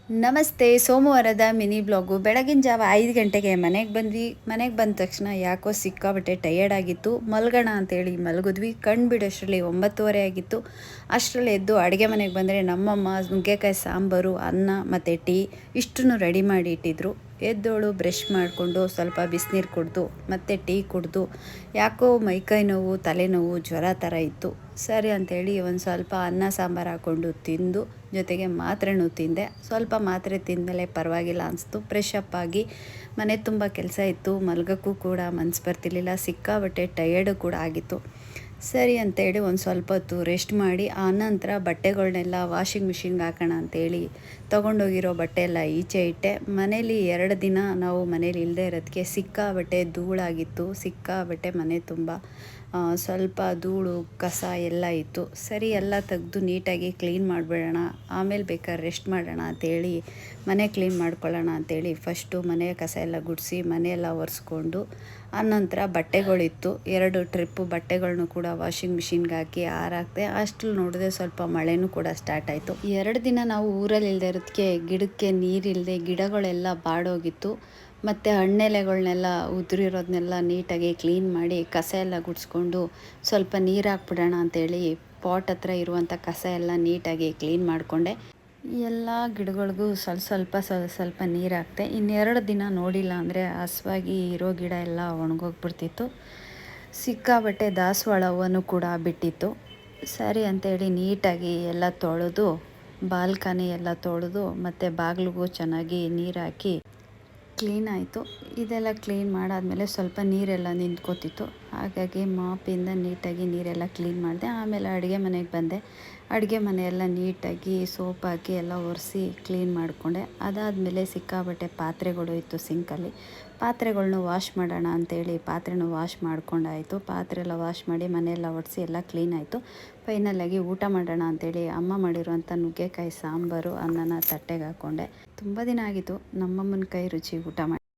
ನಮಸ್ತೆ. ಸೋಮವಾರದ mini blog. ಬೆಳಗಿನ ಜಾವ 5 ಗಂಟೆಗೆ ಮನೆಗೆ ಬಂದ್ವಿ. ಮನೆಗೆ ಬಂದ ತಕ್ಷಣ ಯಾಕೋ ಸಿಕ್ಕಾಬಟ್ಟೆ ಟಯರ್ಡ್ ಆಗಿತ್ತು. ಮಲ್ಗೋಣ ಅಂತೇಳಿ ಮಲಗಿದ್ವಿ. ಕಣ್ಣು ಬಿಡೋಷ್ಟರಲ್ಲಿ 9:30 ಆಗಿತ್ತು. ಅಷ್ಟರಲ್ಲಿ ಎದ್ದು ಅಡುಗೆ ಮನೆಗೆ ಬಂದರೆ ನಮ್ಮಮ್ಮ ನುಗ್ಗೆಕಾಯಿ ಸಾಂಬಾರು, ಅನ್ನ ಮತ್ತು ಟೀ ಇಷ್ಟನ್ನು ರೆಡಿ ಮಾಡಿ ಇಟ್ಟಿದ್ರು. ಎದ್ದೋಳು ಬ್ರಷ್ ಮಾಡಿಕೊಂಡು ಸ್ವಲ್ಪ ಬಿಸಿನೀರು ಕುಡಿದು ಮತ್ತು ಟೀ ಕುಡಿದು ಯಾಕೋ ಮೈಕೈ ನೋವು, ತಲೆನೋವು, ಜ್ವರ ಥರ ಇತ್ತು. ಸರಿ ಅಂಥೇಳಿ ಒಂದು ಸ್ವಲ್ಪ ಅನ್ನ ಸಾಂಬಾರು ಹಾಕ್ಕೊಂಡು ತಿಂದು ಜೊತೆಗೆ ಮಾತ್ರೆನೂ ತಿಂದೆ. ಸ್ವಲ್ಪ ಮಾತ್ರೆ ತಿಂದಮೇಲೆ ಪರವಾಗಿಲ್ಲ ಅನಿಸ್ತು. ಫ್ರೆಶ್ ಅಪ್ ಆಗಿ ಮನೆ ತುಂಬ ಕೆಲಸ ಇತ್ತು. ಮಲಗೋಕ್ಕೂ ಕೂಡ ಮನಸ್ಸು ಬರ್ತಿರ್ಲಿಲ್ಲ. ಸಿಕ್ಕಾಬಟ್ಟೆ ಟಯರ್ಡು ಕೂಡ ಆಗಿತ್ತು. ಸರಿ ಅಂತೇಳಿ ಒಂದು ಸ್ವಲ್ಪ ಹೊತ್ತು ರೆಸ್ಟ್ ಮಾಡಿ ಆನಂತರ ಬಟ್ಟೆಗಳನ್ನೆಲ್ಲ ವಾಷಿಂಗ್ ಮಿಷಿನ್ಗೆ ಹಾಕೋಣ ಅಂತೇಳಿ ತೊಗೊಂಡೋಗಿರೋ ಬಟ್ಟೆ ಎಲ್ಲ ಈಚೆ ಇಟ್ಟೆ. ಮನೇಲಿ 2 ದಿನ ನಾವು ಮನೇಲಿ ಇಲ್ಲದೆ ಇರೋದಕ್ಕೆ ಸಿಕ್ಕಾಬಟ್ಟೆ ಧೂಳಾಗಿತ್ತು. ಸಿಕ್ಕಾಬಟ್ಟೆ ಮನೆ ತುಂಬ ಸ್ವಲ್ಪ ಧೂಳು ಕಸ ಎಲ್ಲ ಇತ್ತು. ಸರಿ ಎಲ್ಲ ತೆಗೆದು ನೀಟಾಗಿ ಕ್ಲೀನ್ ಮಾಡಿಬಿಡೋಣ, ಆಮೇಲೆ ಬೇಕಾದ್ರೆ ರೆಸ್ಟ್ ಮಾಡೋಣ ಅಂತೇಳಿ ಮನೆ ಕ್ಲೀನ್ ಮಾಡ್ಕೊಳ್ಳೋಣ ಅಂತೇಳಿ ಫಸ್ಟು ಮನೆಯ ಕಸ ಎಲ್ಲ ಗುಡಿಸಿ ಮನೆಯೆಲ್ಲ ಒರೆಸ್ಕೊಂಡು ಆನಂತರ ಬಟ್ಟೆಗಳಿತ್ತು. 2 ಟ್ರಿಪ್ಪು ಬಟ್ಟೆಗಳ್ನು ಕೂಡ ವಾಷಿಂಗ್ ಮಿಷಿನ್ಗೆ ಹಾಕಿ ಆರಾಕ್ದೆ. ಅಷ್ಟ್ರಲ್ಲಿ ನೋಡಿದ್ರೆ ಸ್ವಲ್ಪ ಮಳೆನೂ ಕೂಡ ಸ್ಟಾರ್ಟ್ ಆಯಿತು. 2 ದಿನ ನಾವು ಊರಲ್ಲಿ ಇಲ್ಲದೆ ಇರೋದಕ್ಕೆ ಗಿಡಕ್ಕೆ ನೀರಿಲ್ಲದೆ ಗಿಡಗಳೆಲ್ಲ ಬಾಡೋಗಿತ್ತು. ಮತ್ತು ಹಣ್ಣೆಲೆಗಳನ್ನೆಲ್ಲ ಉದುರಿರೋದನ್ನೆಲ್ಲ ನೀಟಾಗಿ ಕ್ಲೀನ್ ಮಾಡಿ ಕಸ ಎಲ್ಲ ಗುಡಿಸ್ಕೊಂಡು ಸ್ವಲ್ಪ ನೀರು ಹಾಕ್ಬಿಡೋಣ ಅಂತೇಳಿ ಪಾಟ್ ಹತ್ರ ಇರುವಂಥ ಕಸ ಎಲ್ಲ ನೀಟಾಗಿ ಕ್ಲೀನ್ ಮಾಡಿಕೊಂಡೆ. ಎಲ್ಲ ಗಿಡಗಳಿಗೂ ಸ್ವಲ್ಪ ನೀರು ಹಾಕ್ತೆ. 2 ದಿನ ನೋಡಿಲ್ಲ ಅಂದರೆ ಹಸ್ವಾಗಿ ಇರೋ ಗಿಡ ಎಲ್ಲ ಒಣಗೋಗ್ಬಿಡ್ತಿತ್ತು. ಸಿಕ್ಕಾಬಟ್ಟೆ ದಾಸವಾಳ ಹೂವನೂ ಕೂಡ ಬಿಟ್ಟಿತ್ತು. ಸರಿ ಅಂತೇಳಿ ನೀಟಾಗಿ ಎಲ್ಲ ತೊಳೆದು ಬಾಲ್ಕನಿ ಎಲ್ಲ ತೊಳೆದು ಮತ್ತು ಬಾಗಿಲಿಗೂ ಚೆನ್ನಾಗಿ ನೀರು ಹಾಕಿ ಕ್ಲೀನ್ ಆಯಿತು. ಇದೆಲ್ಲ ಕ್ಲೀನ್ ಮಾಡಾದಮೇಲೆ ಸ್ವಲ್ಪ ನೀರೆಲ್ಲ ನಿಂತ್ಕೋತಿತ್ತು. ಹಾಗಾಗಿ ಮಾಪಿಂದ ನೀಟಾಗಿ ನೀರೆಲ್ಲ ಕ್ಲೀನ್ ಮಾಡಿದೆ. ಆಮೇಲೆ ಅಡುಗೆ ಮನೆಗೆ ಬಂದೆ. ಅಡುಗೆ ಮನೆಯೆಲ್ಲ ನೀಟಾಗಿ ಸೋಪ್ ಹಾಕಿ ಎಲ್ಲ ಒರೆಸಿ ಕ್ಲೀನ್ ಮಾಡಿಕೊಂಡೆ. ಅದಾದಮೇಲೆ ಸಿಕ್ಕಾಬಟ್ಟೆ ಪಾತ್ರೆಗಳು ಇತ್ತು ಸಿಂಕಲ್ಲಿ. ಪಾತ್ರೆಗಳ್ನು ವಾಶ್ ಮಾಡೋಣ ಅಂತೇಳಿ ಪಾತ್ರೆನೂ ವಾಶ್ ಮಾಡ್ಕೊಂಡಾಯಿತು. ಪಾತ್ರೆ ಎಲ್ಲ ವಾಶ್ ಮಾಡಿ ಮನೆಯೆಲ್ಲ ಒರೆಸಿ ಎಲ್ಲ ಕ್ಲೀನ್ ಆಯಿತು. ಫೈನಲಾಗಿ ಊಟ ಮಾಡೋಣ ಅಂತೇಳಿ ಅಮ್ಮ ಮಾಡಿರುವಂಥ ನುಗ್ಗೆಕಾಯಿ ಸಾಂಬಾರು ಅನ್ನನ ತಟ್ಟೆಗೆ ಹಾಕ್ಕೊಂಡೆ. ತುಂಬ ದಿನ ಆಗಿತ್ತು ನಮ್ಮಮ್ಮನ ಕೈ ರುಚಿ ಊಟ ಮಾಡಿ.